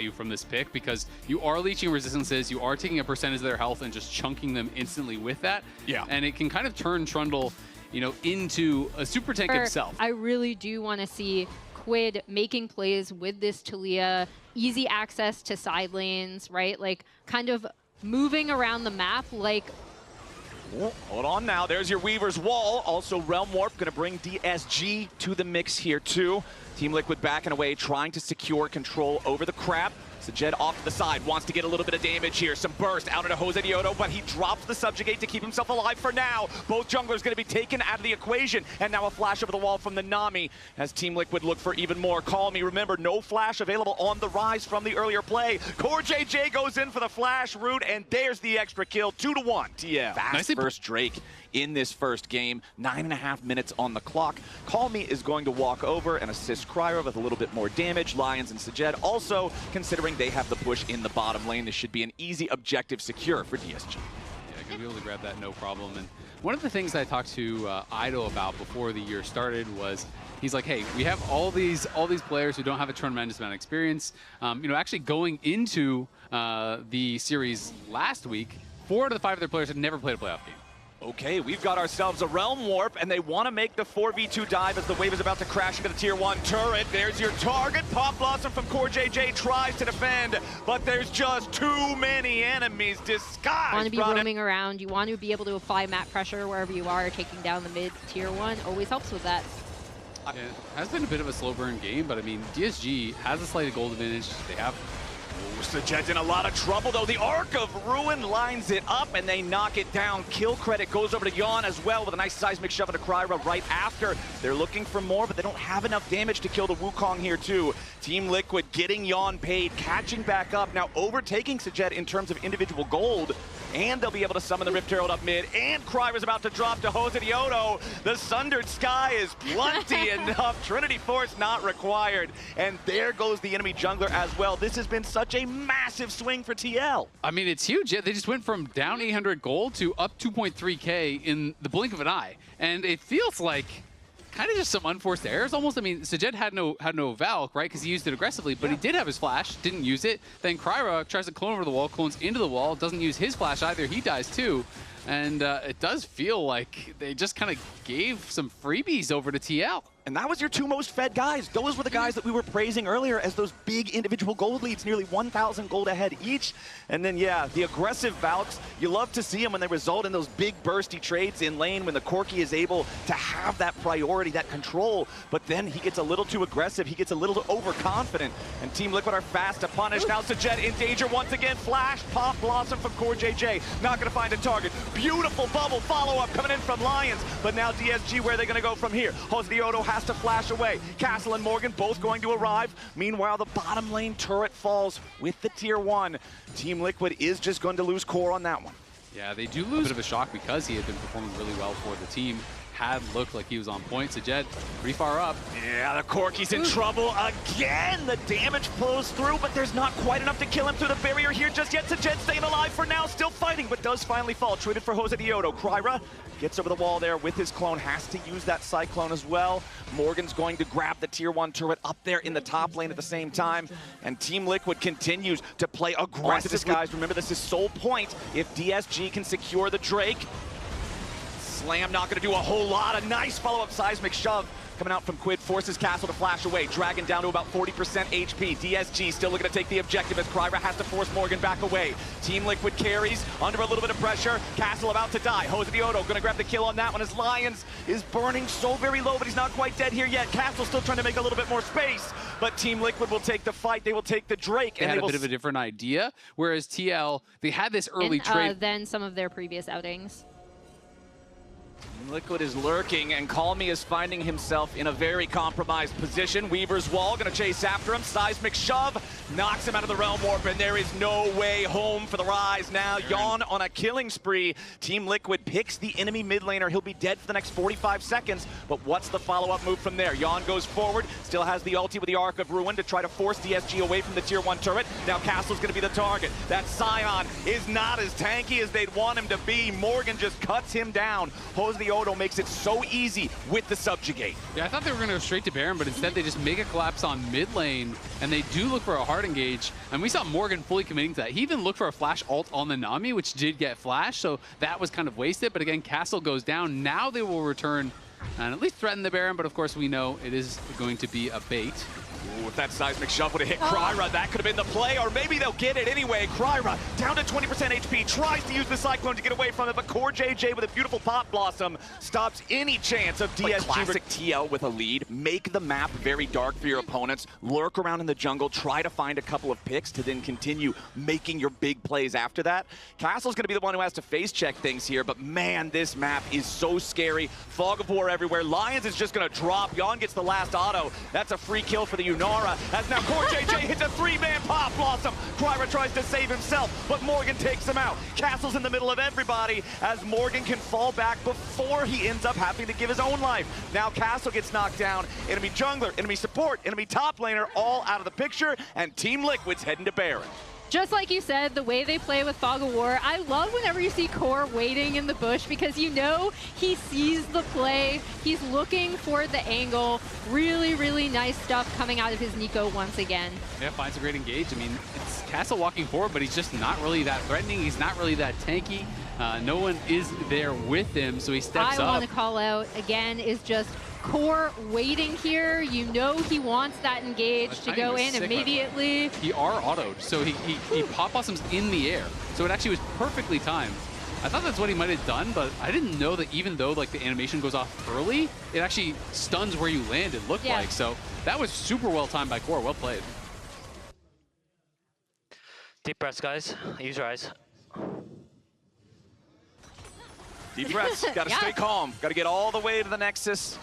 you from this pick because you are leeching resistances, you are taking a percentage of their health and just chunking them instantly with that. Yeah. And it can kind of turn Trundle, you know, into a super tank himself. I really do want to see Quid making plays with this Taliyah, easy access to side lanes, right? Like kind of moving around the map like... Oh, hold on now, there's your Weaver's Wall. Also Realm Warp gonna bring DSG to the mix here too. Team Liquid backing away, trying to secure control over the crab. Sajed off to the side, wants to get a little bit of damage here. Some burst out into Jose Dioto, but he drops the Subjugate to keep himself alive for now. Both junglers going to be taken out of the equation. And now a flash over the wall from the Nami as Team Liquid look for even more. Call me, remember, no flash available on the rise from the earlier play. Core JJ goes in for the flash route, and there's the extra kill, 2-1. TL. Fast first Drake in this first game. 9.5 minutes on the clock. Call Me is going to walk over and assist Cryo with a little bit more damage. Lions and Sajed also, considering they have the push in the bottom lane, this should be an easy objective secure for DSG. Yeah, gonna be able to grab that no problem. And one of the things I talked to Ido about before the year started was, he's like, hey, we have all these players who don't have a tremendous amount of experience. You know, actually going into the series last week, 4 out of the 5 of their players had never played a playoff game. Okay, we've got ourselves a Realm Warp, and they want to make the 4v2 dive as the wave is about to crash into the Tier 1 turret. There's your target. Pop Blossom from Core JJ tries to defend, but there's just too many enemies disguised. You want to be roaming around. You want to be able to apply map pressure wherever you are, taking down the mid Tier 1. Always helps with that. Yeah, it has been a bit of a slow burn game, but I mean, DSG has a slight gold advantage. They have... Sajed's in a lot of trouble, though. The Arc of Ruin lines it up, and they knock it down. Kill credit goes over to Yawn as well, with a nice seismic shove into Kryra right after. They're looking for more, but they don't have enough damage to kill the Wukong here, too. Team Liquid getting Yawn paid, catching back up, now overtaking Sajed in terms of individual gold, and they'll be able to summon the Rift Herald up mid, and Kryra's about to drop to Jose Dioto. The Sundered Sky is plenty enough. Trinity Force not required, and there goes the enemy jungler as well. This has been such a massive swing for TL. I mean, it's huge. They just went from down 800 gold to up 2.3K in the blink of an eye. And it feels like kind of just some unforced errors almost. I mean, Sajed had no Valk, right? Because he used it aggressively, but he did have his flash, didn't use it. Then Kryra tries to clone over the wall, clones into the wall, doesn't use his flash either. He dies too. And it does feel like they just kind of gave some freebies over to TL. And that was your 2 most fed guys. Those were the guys that we were praising earlier as those big individual gold leads, nearly 1,000 gold ahead each. And then, yeah, the aggressive Valks, you love to see them when they result in those big bursty trades in lane when the Corki is able to have that priority, that control. But then he gets a little too aggressive. He gets a little overconfident. And Team Liquid are fast to punish. Now Sajed in danger once again. Flash, Pop Blossom from Core JJ. Not going to find a target. Beautiful bubble follow-up coming in from Lions. But now DSG, where are they going to go from here? Jose Dioto has to flash away. Castle and Morgan both going to arrive. Meanwhile, the bottom lane turret falls with the Tier 1. Team Liquid is just going to lose core on that one. Yeah, they do lose a bit of a shock because he had been performing really well for the team. Had looked like he was on point. Sajed pretty far up. Yeah, the Corki's in trouble again. The damage flows through, but there's not quite enough to kill him through the barrier here just yet. Sajed staying alive for now, still fighting, but does finally fall. Traded for Jose Dioto. Kryra gets over the wall there with his clone, has to use that Cyclone as well. Morgan's going to grab the Tier 1 turret up there in the top lane at the same time. And Team Liquid continues to play aggressive, guys. Remember, this is sole point. If DSG can secure the Drake, Slam not going to do a whole lot. A nice follow-up seismic shove coming out from Quid, forces Castle to flash away. Dragon down to about 40% HP. DSG still looking to take the objective as Kryra has to force Morgan back away. Team Liquid carries under a little bit of pressure. Castle about to die. Jose Dioto going to grab the kill on that one as Lions is burning so very low, but he's not quite dead here yet. Castle still trying to make a little bit more space, but Team Liquid will take the fight. They will take the Drake. They had a bit of a different idea, whereas TL, they had this early trade. Than some of their previous outings. Liquid is lurking, and Call Me is finding himself in a very compromised position. Weaver's Wall gonna chase after him. Seismic shove knocks him out of the Realm Warp, and there is no way home for the Rise now. Yawn on a killing spree. Team Liquid picks the enemy mid laner. He'll be dead for the next 45 seconds, but what's the follow-up move from there? Yawn goes forward, still has the ulti with the Arc of Ruin to try to force DSG away from the Tier 1 turret. Now Castle's gonna be the target. That Scion is not as tanky as they'd want him to be. Morgan just cuts him down. Jose Jose the Odo makes it so easy with the subjugate. Yeah, I thought they were going to go straight to Baron, but instead they just make a collapse on mid lane, and they do look for a hard engage. And we saw Morgan fully committing to that. He even looked for a flash ult on the Nami, which did get flashed, so that was kind of wasted. But again, Castle goes down. Now they will return and at least threaten the Baron, but of course we know it is going to be a bait. Ooh, if that seismic shove would have hit Kryra, that could have been the play, or maybe they'll get it anyway. Kryra down to 20% HP, tries to use the Cyclone to get away from it, but Core JJ with a beautiful Pop Blossom stops any chance of DSG. Classic TL with a lead. Make the map very dark for your opponents. Lurk around in the jungle, try to find a couple of picks to then continue making your big plays after that. Castle's going to be the one who has to face check things here, but man, this map is so scary. Fog of War everywhere. Lions is just going to drop. Yon gets the last auto. That's a free kill for the Unara, as now Core JJ hits a 3-man Pop Blossom. Kryra tries to save himself, but Morgan takes him out. Castle's in the middle of everybody, as Morgan can fall back before he ends up having to give his own life. Now Castle gets knocked down. Enemy jungler, enemy support, enemy top laner, all out of the picture, and Team Liquid's heading to Baron. Just like you said, the way they play with Fog of War, I love whenever you see Core waiting in the bush, because you know he sees the play. He's looking for the angle. Really, really nice stuff coming out of his Nico once again. Yeah, finds a great engage. I mean, it's Castle walking forward, but he's just not really that threatening. He's not really that tanky. No one is there with him, so he steps up. I want to call out, again, is just Core waiting here. You know he wants that engage to go in immediately. He R-autoed, so he Pop Blossoms in the air. So it actually was perfectly timed. I thought that's what he might have done, but I didn't know that even though like the animation goes off early, it actually stuns where you land, it looked like. So that was super well timed by Core. Well played. Deep breaths, guys. Use your eyes. Deep breaths. Got to stay calm. Got to get all the way to the Nexus.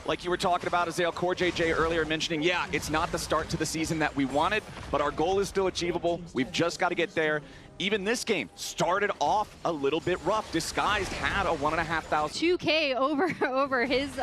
Like you were talking about, Azale, Core JJ earlier mentioning, yeah, it's not the start to the season that we wanted, but our goal is still achievable. We've just got to get there. Even this game started off a little bit rough. Disguised had a 1,500. 2K over his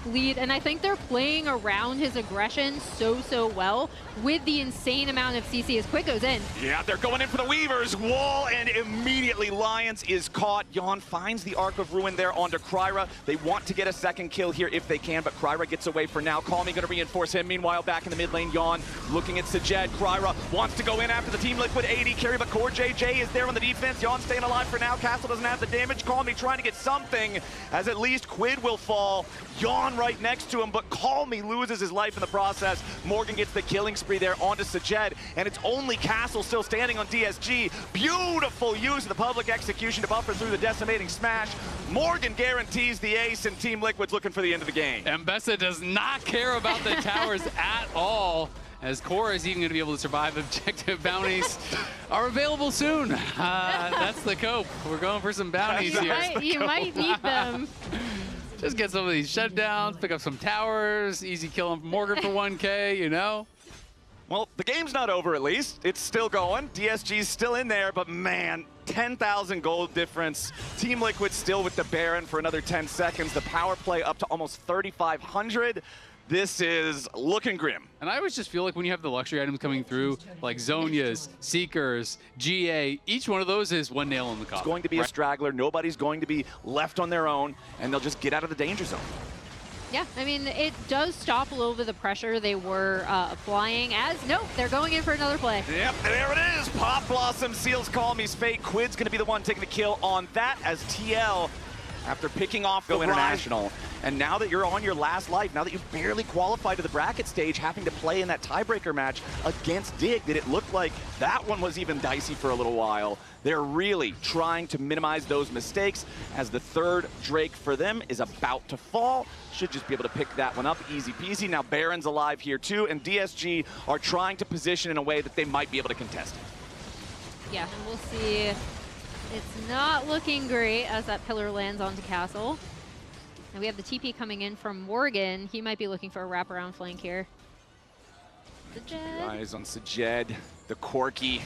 lead, and I think they're playing around his aggression so well with the insane amount of CC as Quick goes in. Yeah, they're going in for the Weavers. Wall, and immediately Lions is caught. Yon finds the Arc of Ruin there onto Kryra. They want to get a second kill here if they can, but Kryra gets away for now. Call Me going to reinforce him. Meanwhile, back in the mid lane, Yon looking at Sajed. Kryra wants to go in after the Team Liquid 80 carry, but Core JJ is there on the defense. Yon staying alive for now. Castle doesn't have the damage. Call Me trying to get something, as at least Quid will fall. Yon right next to him, but Call Me loses his life in the process. Morgan gets the killing spree there onto Sajed, and it's only Castle still standing on DSG. Beautiful use of the public execution to buffer through the decimating smash. Morgan guarantees the ace, and Team Liquid's looking for the end of the game. Mbessa does not care about the towers at all, as Core is even going to be able to survive. Objective bounties are available soon. That's the cope. We're going for some bounties here. You might need them. Just get some of these shutdowns, pick up some towers, easy kill on Morgan for 1K, you know? Well, the game's not over at least. It's still going. DSG's still in there, but man, 10,000 gold difference. Team Liquid still with the Baron for another 10 seconds. The power play up to almost 3,500. This is looking grim. And I always just feel like when you have the luxury items coming through, like Zhonya's, Seekers, GA, each one of those is one nail in the coffin. It's going to be a straggler. Nobody's going to be left on their own, and they'll just get out of the danger zone. Yeah, I mean, it does stop a little bit of the pressure they were applying, as, nope, they're going in for another play. Yep, there it is. Pop Blossom seals Call Me's fate. Quid's going to be the one taking the kill on that, as TL, after picking off Go International, and now that you're on your last life, now that you've barely qualified to the bracket stage, having to play in that tiebreaker match against Dig, that it looked like that one was even dicey for a little while. They're really trying to minimize those mistakes, as the third Drake for them is about to fall. Should just be able to pick that one up easy peasy. Now Baron's alive here too, and DSG are trying to position in a way that they might be able to contest it. Yeah, and we'll see. It's not looking great as that pillar lands onto Castle. And we have the TP coming in from Morgan. He might be looking for a wraparound flank here. Sajed. Eyes on Sajed, the Corky.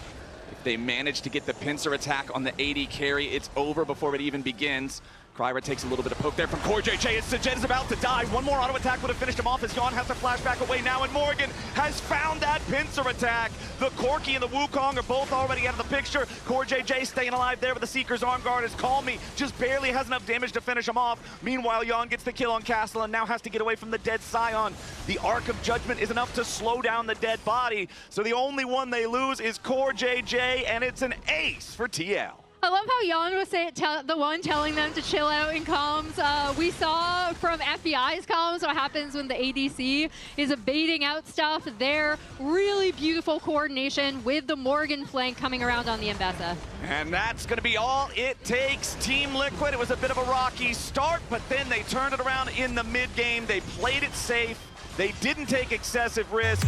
If they manage to get the pincer attack on the 80 carry, it's over before it even begins. Kryra takes a little bit of poke there from Core JJ as Sajed is about to die. One more auto attack would have finished him off as Yon has to flash back away now, and Morgan has found that pincer attack. The Corki and the Wukong are both already out of the picture. Core JJ staying alive there with the Seeker's arm guard as Call Me just barely has enough damage to finish him off. Meanwhile, Yon gets the kill on Castle and now has to get away from the dead Scion. The Arc of Judgment is enough to slow down the dead body, so the only one they lose is Core JJ, and it's an ace for TL. I love how Jan was the one telling them to chill out in comms. We saw from FBI's comms what happens when the ADC is baiting out stuff there. Really beautiful coordination with the Morgan flank coming around on the Mbessa. And that's going to be all it takes. Team Liquid, it was a bit of a rocky start, but then they turned it around in the mid game. They played it safe. They didn't take excessive risk.